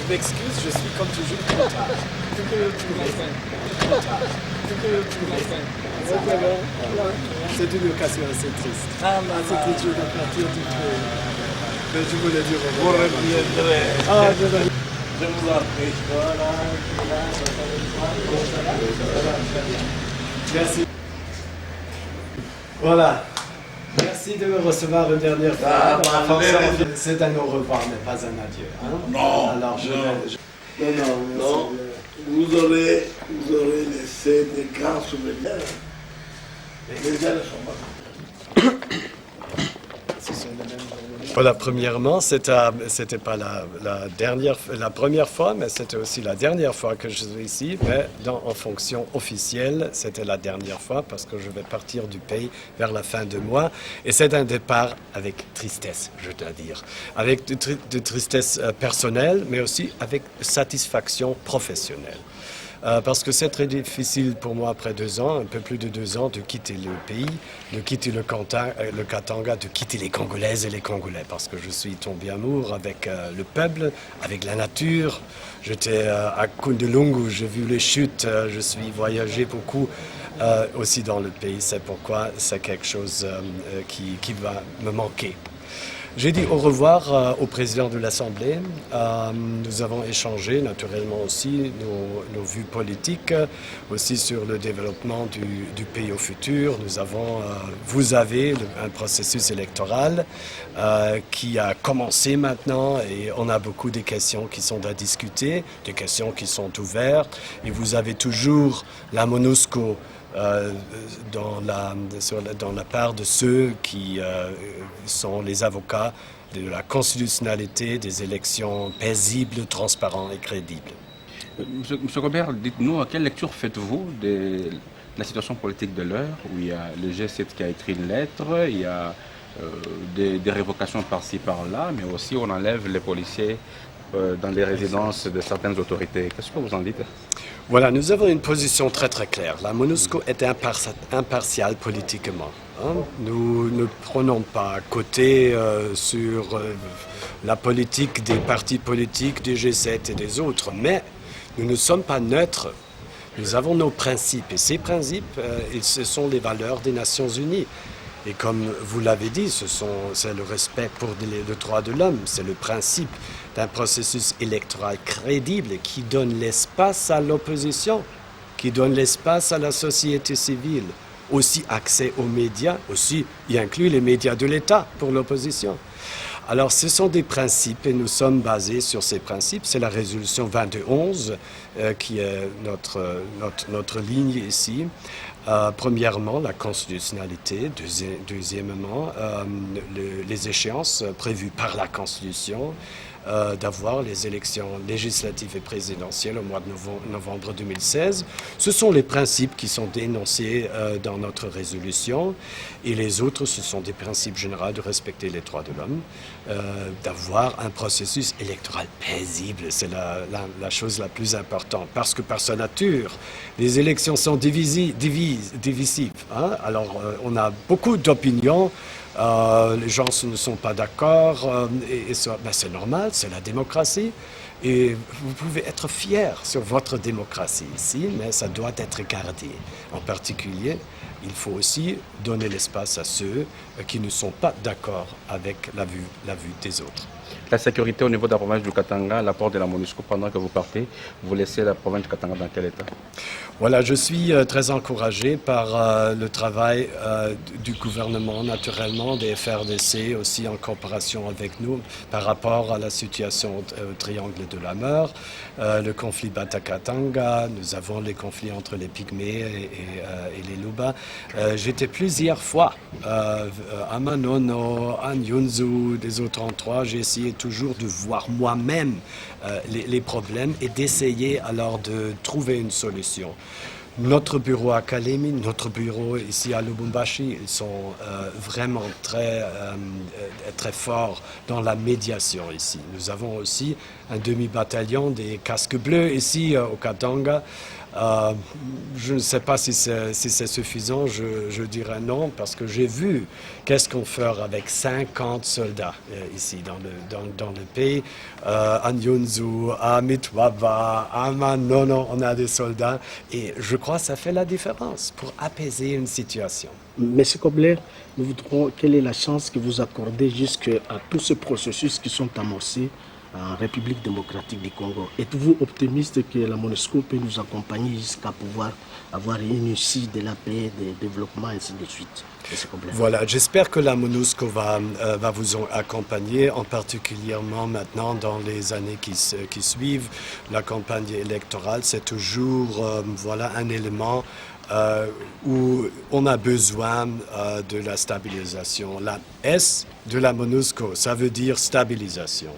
m'excuse, je suis comme toujours content. C'est une occasion assez triste. C'était toujours de partir du pays. Mais je voulais dire au Vous revoir. reviendrez. Je vous en prie. Merci. Voilà. Merci de me recevoir une dernière fois. Ah, C'est un au revoir, mais pas un adieu. Hein? Non. Alors, Non. Vous aurez laissé des grands souvenirs. Les gens ne sont pas contents. Ce sont les mêmes journalistes. Voilà, premièrement, c'était pas la première fois, mais c'était aussi la dernière fois que je suis ici, mais en fonction officielle, c'était la dernière fois parce que je vais partir du pays vers la fin du mois. Et c'est un départ avec tristesse, je dois dire. Avec de tristesse personnelle, mais aussi avec satisfaction professionnelle. Parce que c'est très difficile pour moi, après 2 ans, un peu plus de 2 ans, de quitter le pays, de quitter le Katanga, de quitter les Congolaises et les Congolais, parce que je suis tombé amoureux avec le peuple, avec la nature. J'étais à Kundalungu, j'ai vu les chutes, je suis voyagé beaucoup aussi dans le pays. C'est pourquoi c'est quelque chose qui va me manquer. J'ai dit au revoir au président de l'Assemblée. Nous avons échangé naturellement aussi nos vues politiques, aussi sur le développement du pays au futur. Vous avez un processus électoral qui a commencé maintenant et on a beaucoup de questions qui sont à discuter, des questions qui sont ouvertes. Et vous avez toujours la MONUSCO dans la part de ceux qui sont les avocats de la constitutionnalité des élections paisibles, transparentes et crédibles. Monsieur Robert, dites-nous, quelle lecture faites-vous de la situation politique de l'heure, où il y a le G7 qui a écrit une lettre, il y a des révocations par-ci par-là, mais aussi on enlève les policiers dans les résidences de certaines autorités. Qu'est-ce que vous en dites? Voilà, nous avons une position très très claire. La MONUSCO est impartiale politiquement. Hein. Nous ne prenons pas côté sur la politique des partis politiques, des G7 et des autres, mais nous ne sommes pas neutres. Nous avons nos principes et ces principes, ce sont les valeurs des Nations Unies. Et comme vous l'avez dit, c'est le respect pour les droits de l'homme, c'est le principe d'un processus électoral crédible qui donne l'espace à l'opposition, qui donne l'espace à la société civile, aussi accès aux médias, aussi y inclut les médias de l'État pour l'opposition. Alors ce sont des principes et nous sommes basés sur ces principes. C'est la résolution 2211 qui est notre ligne ici. Premièrement, la constitutionnalité. Deuxièmement, les échéances prévues par la Constitution. D'avoir les élections législatives et présidentielles au mois de novembre 2016. Ce sont les principes qui sont dénoncés dans notre résolution et les autres, ce sont des principes généraux de respecter les droits de l'homme, d'avoir un processus électoral paisible. C'est la chose la plus importante parce que par sa nature, les élections sont divisives. Hein? Alors, on a beaucoup d'opinions. Les gens ne sont pas d'accord, c'est normal, c'est la démocratie. Et vous pouvez être fier sur votre démocratie ici, mais ça doit être gardé. En particulier, il faut aussi donner l'espace à ceux qui ne sont pas d'accord avec la vue des autres. La sécurité au niveau de la province du Katanga, l'apport de la MONUSCO pendant que vous partez, vous laissez la province du Katanga dans quel état? Voilà, je suis très encouragé par le travail du gouvernement, naturellement, des FRDC, aussi en coopération avec nous par rapport à la situation au triangle de la mort, le conflit Bata-Katanga, nous avons les conflits entre les Pygmées et les Luba. J'étais plusieurs fois à Manono, à Nyunzu, des autres endroits. J'ai essayé toujours de voir moi-même les problèmes et d'essayer alors de trouver une solution. Notre bureau à Kalemi, notre bureau ici à Lubumbashi, ils sont vraiment très forts dans la médiation ici. Nous avons aussi un demi-bataillon des casques bleus ici au Katanga. Je ne sais pas si c'est suffisant, je dirais non, parce que j'ai vu qu'est-ce qu'on fait avec 50 soldats ici dans le pays. À Nyunzu, à Mitwaba, à Manono, on a des soldats et je crois que ça fait la différence pour apaiser une situation. Monsieur Kobler, nous voudrons quelle est la chance que vous accordez jusqu'à tous ces processus qui sont amorcés en République démocratique du Congo. Êtes-vous optimiste que la MONUSCO peut nous accompagner jusqu'à pouvoir avoir une issue de la paix, du développement, et ainsi de suite? Voilà, j'espère que la MONUSCO va vous accompagner, en particulièrement maintenant dans les années qui suivent. La campagne électorale, c'est toujours voilà, un élément où on a besoin de la stabilisation. La S de la MONUSCO, ça veut dire stabilisation.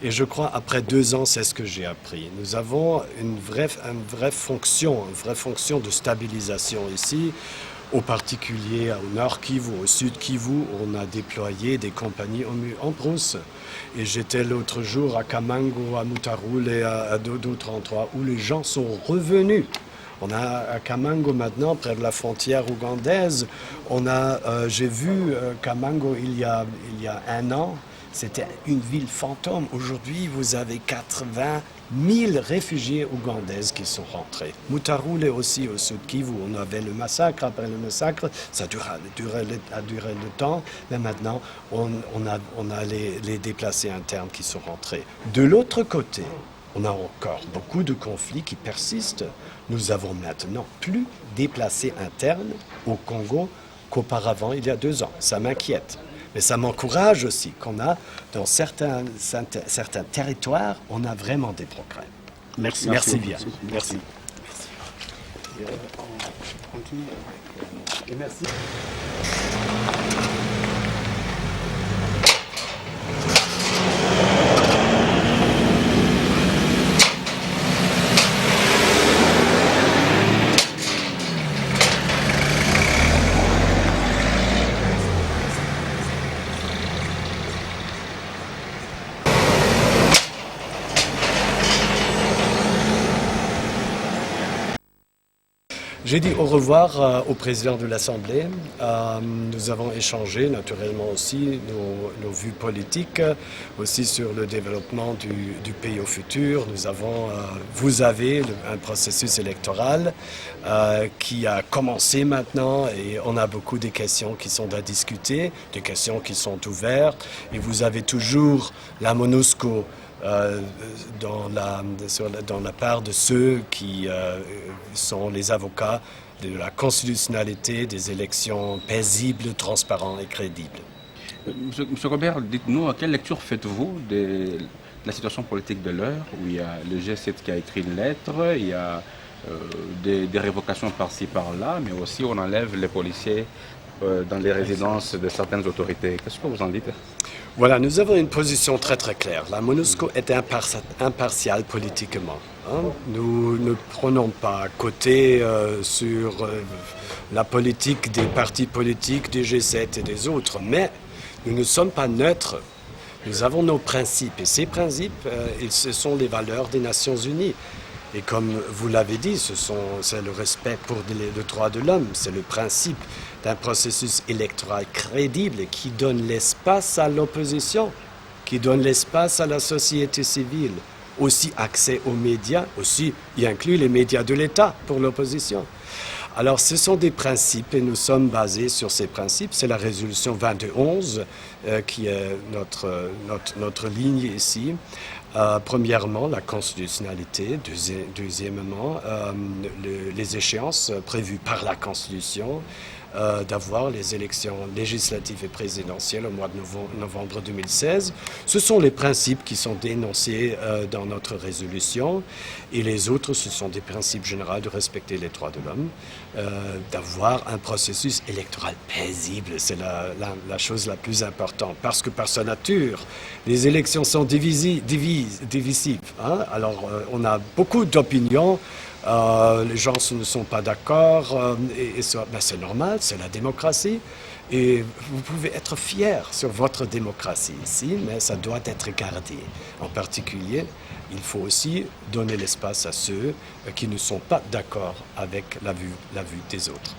Et je crois, après 2 ans, c'est ce que j'ai appris. Nous avons une vraie fonction de stabilisation ici. Au particulier au nord Kivu, au sud Kivu, on a déployé des compagnies en brousse. Et j'étais l'autre jour à Kamango, à Mutarule et à d'autres endroits où les gens sont revenus. On a à Kamango maintenant, près de la frontière ougandaise, j'ai vu Kamango il y a 1 an, c'était une ville fantôme. Aujourd'hui, vous avez 80 000 réfugiés ougandaises qui sont rentrés. Mutarule aussi au sud Kivu, on avait le massacre. Après le massacre, ça a duré le temps, mais maintenant on a les déplacés internes qui sont rentrés. De l'autre côté, on a encore beaucoup de conflits qui persistent. Nous avons maintenant plus déplacés internes au Congo qu'auparavant, il y a 2 ans. Ça m'inquiète. Mais ça m'encourage aussi qu'on a, dans certains territoires, on a vraiment des progrès. Merci. Merci bien. Merci. Merci. J'ai dit au revoir au président de l'Assemblée. Nous avons échangé naturellement aussi nos vues politiques, aussi sur le développement du pays au futur. Vous avez un processus électoral qui a commencé maintenant et on a beaucoup de questions qui sont à discuter, des questions qui sont ouvertes. Et vous avez toujours la MONUSCO dans la part de ceux qui sont les avocats de la constitutionnalité des élections paisibles, transparentes et crédibles. Monsieur Robert, dites-nous, quelle lecture faites-vous de la situation politique de l'heure, où il y a le G7 qui a écrit une lettre, il y a des révocations par-ci par-là, mais aussi on enlève les policiers dans les résidences de certaines autorités. Qu'est-ce que vous en dites? Voilà, nous avons une position très claire. La MONUSCO est impartiale politiquement. Nous ne prenons pas côté sur la politique des partis politiques, des G7 et des autres, mais nous ne sommes pas neutres. Nous avons nos principes et ces principes, ce sont les valeurs des Nations Unies. Et comme vous l'avez dit, c'est le respect pour les droits de l'homme, c'est le principe d'un processus électoral crédible qui donne l'espace à l'opposition, qui donne l'espace à la société civile, aussi accès aux médias, aussi y inclut les médias de l'État pour l'opposition. Alors ce sont des principes et nous sommes basés sur ces principes. C'est la résolution 2211 qui est notre ligne ici. Premièrement, la constitutionnalité. Deuxièmement, les échéances prévues par la Constitution d'avoir les élections législatives et présidentielles au mois de novembre 2016. Ce sont les principes qui sont dénoncés dans notre résolution. Et les autres, ce sont des principes généraux de respecter les droits de l'homme, d'avoir un processus électoral paisible. C'est la chose la plus importante. Parce que par sa nature, les élections sont divisives. Alors, on a beaucoup d'opinions. Les gens ne sont pas d'accord, c'est normal, c'est la démocratie. Et vous pouvez être fier sur votre démocratie ici, mais ça doit être gardé. En particulier, il faut aussi donner l'espace à ceux qui ne sont pas d'accord avec la vue des autres.